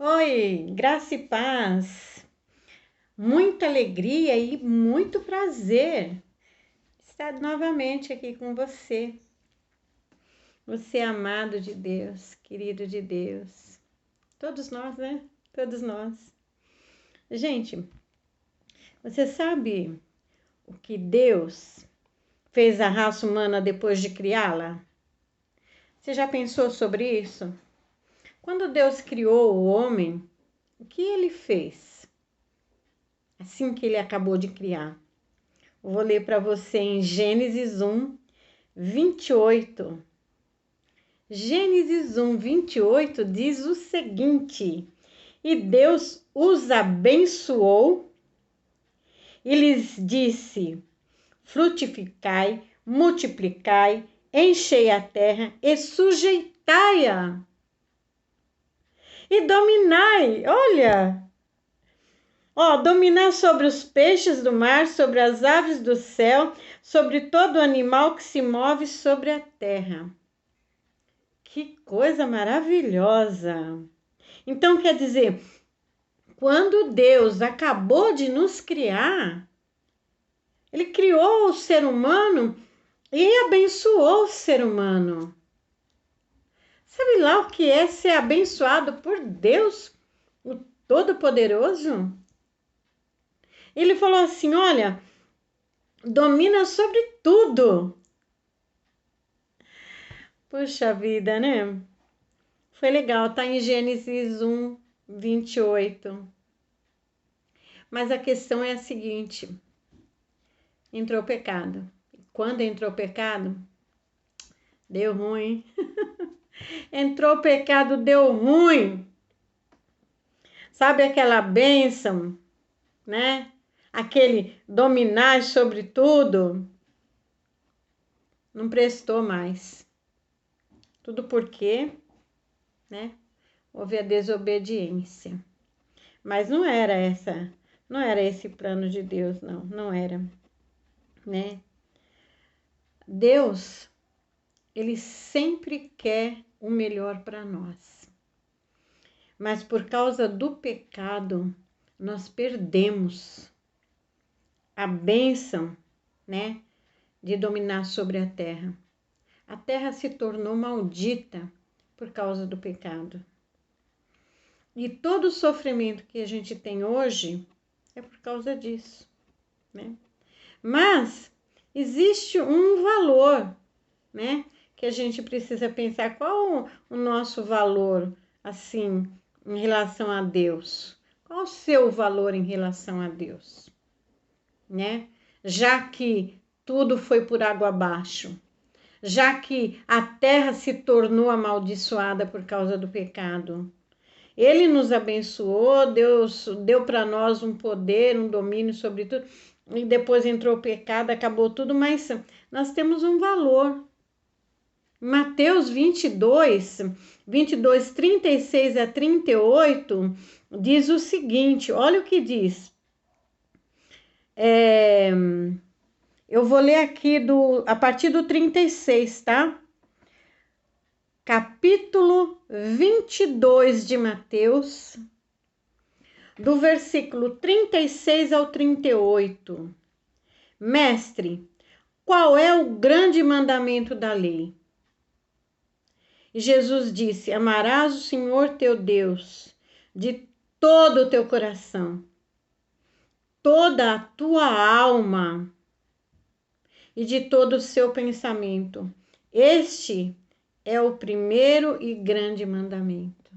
Oi, graça e paz, muita alegria e muito prazer estar novamente aqui com você. Você é amado de Deus, querido de Deus. Todos nós, né? Todos nós. Gente, você sabe o que Deus fez à raça humana depois de criá-la? Você já pensou sobre isso? Quando Deus criou o homem, o que ele fez? Assim que ele acabou de criar. Vou ler para você em Gênesis 1, 28. Gênesis 1, 28 diz o seguinte: E Deus os abençoou e lhes disse: frutificai, multiplicai, enchei a terra e sujeitai-a. E dominai, olha, dominar sobre os peixes do mar, sobre as aves do céu, sobre todo animal que se move sobre a terra. Que coisa maravilhosa! Então, quer dizer, quando Deus acabou de nos criar, Ele criou o ser humano e abençoou o ser humano. Sabe lá o que é ser abençoado por Deus, o Todo-Poderoso? Ele falou assim: olha, domina sobre tudo. Puxa vida, né? Foi legal, tá em Gênesis 1, 28. Mas a questão é a seguinte: entrou o pecado. Quando entrou o pecado, deu ruim. Entrou o pecado, deu ruim. Sabe aquela bênção, né? Aquele dominar sobre tudo. Não prestou mais. Tudo porque, né? Houve a desobediência. Mas não era esse plano de Deus, não era, né? Deus, ele sempre quer o melhor para nós. Mas por causa do pecado, nós perdemos a bênção, né, de dominar sobre a terra. A terra se tornou maldita por causa do pecado. E todo o sofrimento que a gente tem hoje é por causa disso, né? Mas existe um valor, né, que a gente precisa pensar. Qual o nosso valor, assim, em relação a Deus? Qual o seu valor em relação a Deus, né? Já que tudo foi por água abaixo, já que a terra se tornou amaldiçoada por causa do pecado. Ele nos abençoou, Deus deu para nós um poder, um domínio sobre tudo, e depois entrou o pecado, acabou tudo, mas nós temos um valor. Mateus 22, 36 a 38, diz o seguinte, olha o que diz. Eu vou ler aqui a partir do 36, tá? Capítulo 22 de Mateus, do versículo 36 ao 38. Mestre, qual é o grande mandamento da lei? E Jesus disse: amarás o Senhor teu Deus de todo o teu coração, toda a tua alma e de todo o seu pensamento. Este é o primeiro e grande mandamento.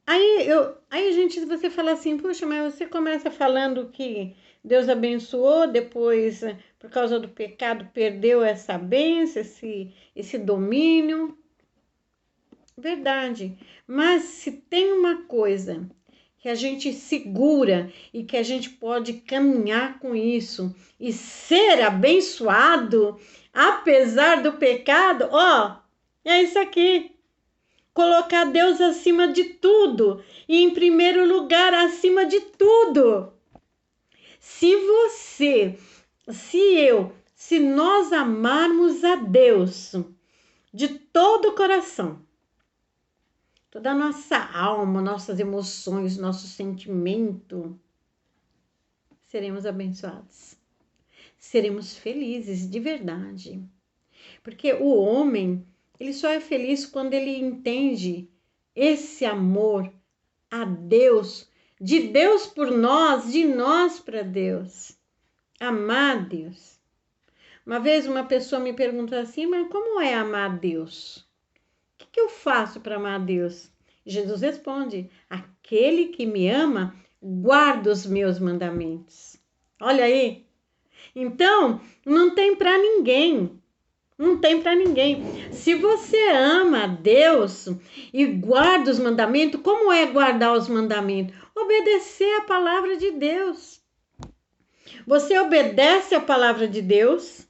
Aí, gente, você fala assim, puxa, mas você começa falando que Deus abençoou, depois, por causa do pecado, perdeu essa bênção, esse domínio. Verdade. Mas se tem uma coisa que a gente segura e que a gente pode caminhar com isso e ser abençoado, apesar do pecado, é isso aqui. Colocar Deus acima de tudo e em primeiro lugar acima de tudo. Se nós amarmos a Deus de todo o coração, toda a nossa alma, nossas emoções, nosso sentimento, seremos abençoados. Seremos felizes de verdade. Porque o homem, ele só é feliz quando ele entende esse amor a Deus, de Deus por nós, de nós para Deus. Amar Deus. Uma vez uma pessoa me perguntou assim, mas como é amar Deus? O que eu faço para amar Deus? Jesus responde, aquele que me ama, guarda os meus mandamentos. Olha aí. Então, não tem para ninguém. Não tem para ninguém. Se você ama a Deus e guarda os mandamentos, como é guardar os mandamentos? Obedecer a palavra de Deus. Você obedece a palavra de Deus.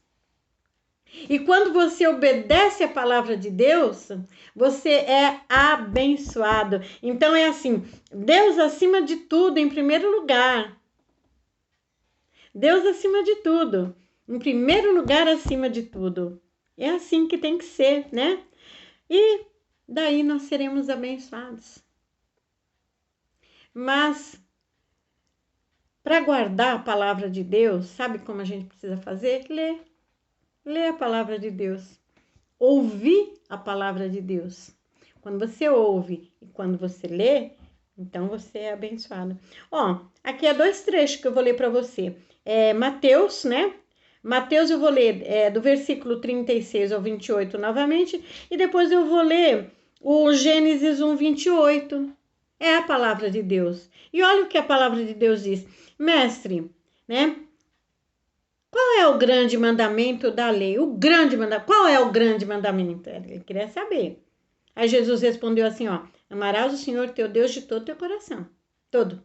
E quando você obedece a palavra de Deus, você é abençoado. Então é assim, Deus acima de tudo, em primeiro lugar. Deus acima de tudo. Em primeiro lugar, acima de tudo. É assim que tem que ser, né? E daí nós seremos abençoados. Mas, para guardar a palavra de Deus, sabe como a gente precisa fazer? Ler. Ler a palavra de Deus. Ouvir a palavra de Deus. Quando você ouve e quando você lê, então você é abençoado. Ó, aqui é 2 trechos que eu vou ler para você. Mateus, né? Mateus eu vou ler do versículo 36 ao 28 novamente, e depois eu vou ler o Gênesis 1, 28. É a palavra de Deus. E olha o que a palavra de Deus diz. Mestre, né? Qual é o grande mandamento da lei? Qual é o grande mandamento? Ele queria saber. Aí Jesus respondeu assim, ó, amarás o Senhor teu Deus de todo teu coração. Todo.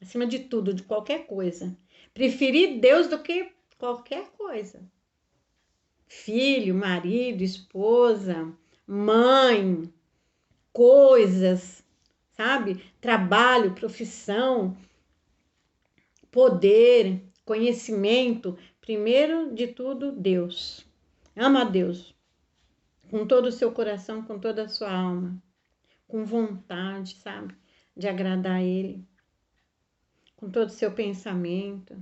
Acima de tudo, de qualquer coisa. Preferir Deus do que qualquer coisa. Filho, marido, esposa, mãe, coisas, sabe? Trabalho, profissão, poder, conhecimento. Primeiro de tudo, Deus. Ama a Deus. Com todo o seu coração, com toda a sua alma. Com vontade, sabe? De agradar a Ele. Com todo o seu pensamento.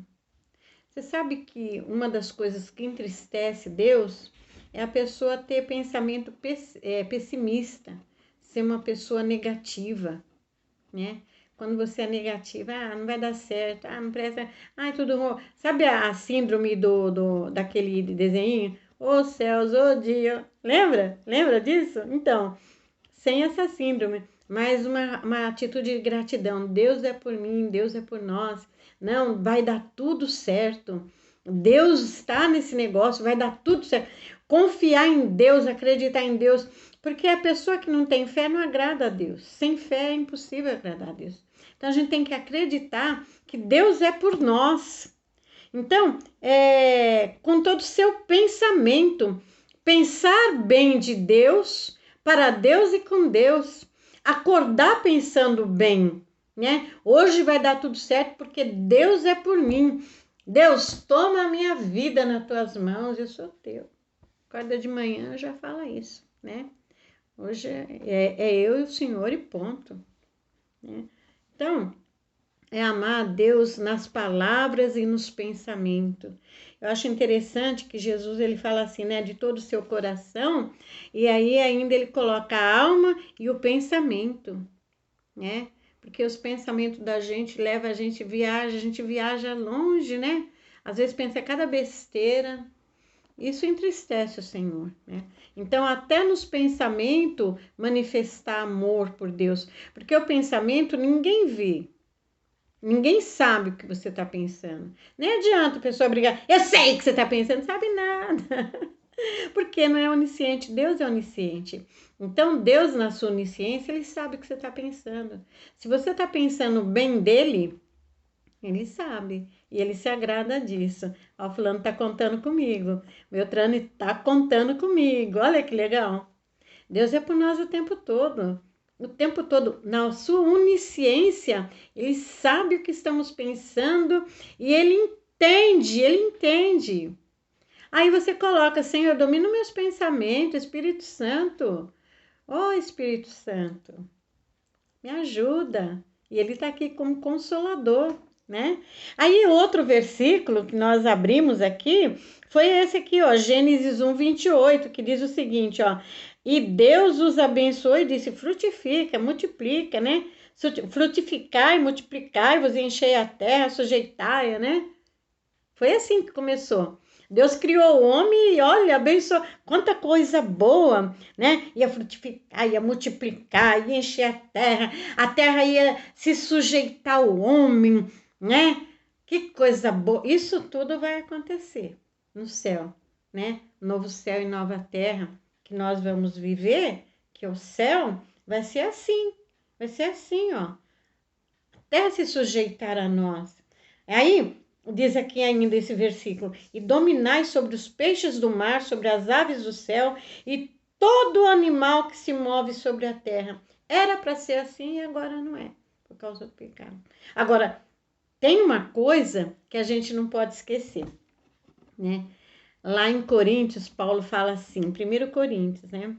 Você sabe que uma das coisas que entristece Deus é a pessoa ter pensamento pessimista, ser uma pessoa negativa, né? Quando você é negativa, não vai dar certo, não presta, tudo ruim. Sabe a síndrome daquele desenho? Ô céus, ô dia, lembra? Lembra disso? Então, sem essa síndrome, mas uma atitude de gratidão. Deus é por mim, Deus é por nós. Não, vai dar tudo certo. Deus está nesse negócio, vai dar tudo certo. Confiar em Deus, acreditar em Deus. Porque a pessoa que não tem fé não agrada a Deus. Sem fé é impossível agradar a Deus. Então a gente tem que acreditar que Deus é por nós. Então, com todo o seu pensamento, pensar bem de Deus, para Deus e com Deus. Acordar pensando bem, né? Hoje vai dar tudo certo porque Deus é por mim. Deus, toma a minha vida nas tuas mãos, eu sou teu. Acorda de manhã já fala isso, né? Hoje é eu e o Senhor e ponto. Né? Então, é amar a Deus nas palavras e nos pensamentos. Eu acho interessante que Jesus ele fala assim, né, de todo o seu coração, e aí ainda ele coloca a alma e o pensamento, né? Porque os pensamentos da gente levam a gente viaja longe, né? Às vezes pensa cada besteira. Isso entristece o Senhor, né? Então, até nos pensamentos, manifestar amor por Deus. Porque o pensamento ninguém vê. Ninguém sabe o que você está pensando. Nem adianta a pessoa brigar. Eu sei o que você está pensando, não sabe nada. Porque não é onisciente. Deus é onisciente. Então, Deus, na sua onisciência, Ele sabe o que você está pensando. Se você está pensando bem dele, Ele sabe. E Ele se agrada disso. Ó, o fulano está contando comigo. O Beltrano está contando comigo. Olha que legal. Deus é por nós o tempo todo. O tempo todo, na sua onisciência, Ele sabe o que estamos pensando e Ele entende. Aí você coloca, Senhor, domina meus pensamentos, Espírito Santo. Ó Espírito Santo, me ajuda. E ele está aqui como consolador, né? Aí outro versículo que nós abrimos aqui foi esse aqui, ó, Gênesis 1:28, que diz o seguinte, ó: e Deus os abençoou e disse: frutifica, multiplica, né? Frutificai, multiplicai-vos, enchei a terra, sujeitai-a, né? Foi assim que começou. Deus criou o homem e olha, abençoou. Quanta coisa boa, né? Ia frutificar, ia multiplicar, ia encher a terra ia se sujeitar ao homem, né? Que coisa boa. Isso tudo vai acontecer no céu, né? Novo céu e nova terra que nós vamos viver, que é o céu, vai ser assim. Vai ser assim, ó. A terra se sujeitar a nós. Aí, diz aqui ainda esse versículo: e dominai sobre os peixes do mar, sobre as aves do céu e todo animal que se move sobre a terra. Era para ser assim e agora não é, por causa do pecado. Agora, tem uma coisa que a gente não pode esquecer, né? Lá em Coríntios, Paulo fala assim, 1 Coríntios, né?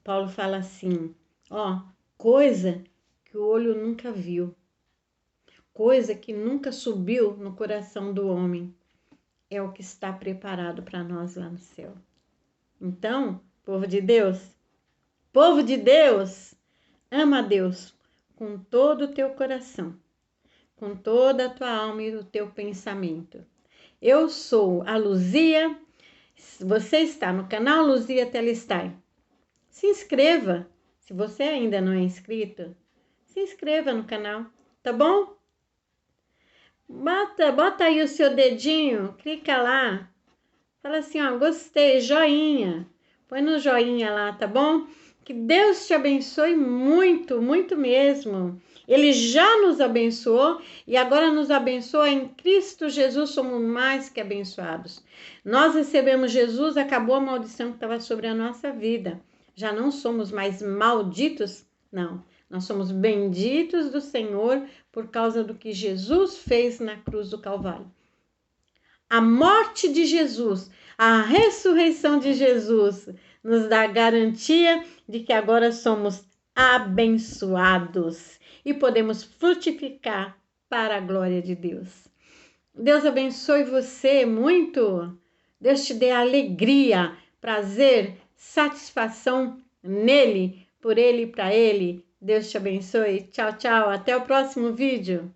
Paulo fala assim, ó, coisa que o olho nunca viu, coisa que nunca subiu no coração do homem, é o que está preparado para nós lá no céu. Então, povo de Deus, ama a Deus com todo o teu coração, com toda a tua alma e o teu pensamento. Eu sou a Luzia, você está no canal Luzia Telestai. Se inscreva, se você ainda não é inscrito, se inscreva no canal, tá bom? Bota aí o seu dedinho, clica lá, fala assim, ó, gostei, joinha, põe no joinha lá, tá bom? Que Deus te abençoe muito, muito mesmo. Ele já nos abençoou e agora nos abençoa em Cristo Jesus, somos mais que abençoados. Nós recebemos Jesus, acabou a maldição que estava sobre a nossa vida. Já não somos mais malditos, não. Nós somos benditos do Senhor por causa do que Jesus fez na cruz do Calvário. A morte de Jesus, a ressurreição de Jesus nos dá a garantia de que agora somos abençoados e podemos frutificar para a glória de Deus. Deus abençoe você muito. Deus te dê alegria, prazer, satisfação nele, por ele e para ele. Deus te abençoe. Tchau, tchau. Até o próximo vídeo.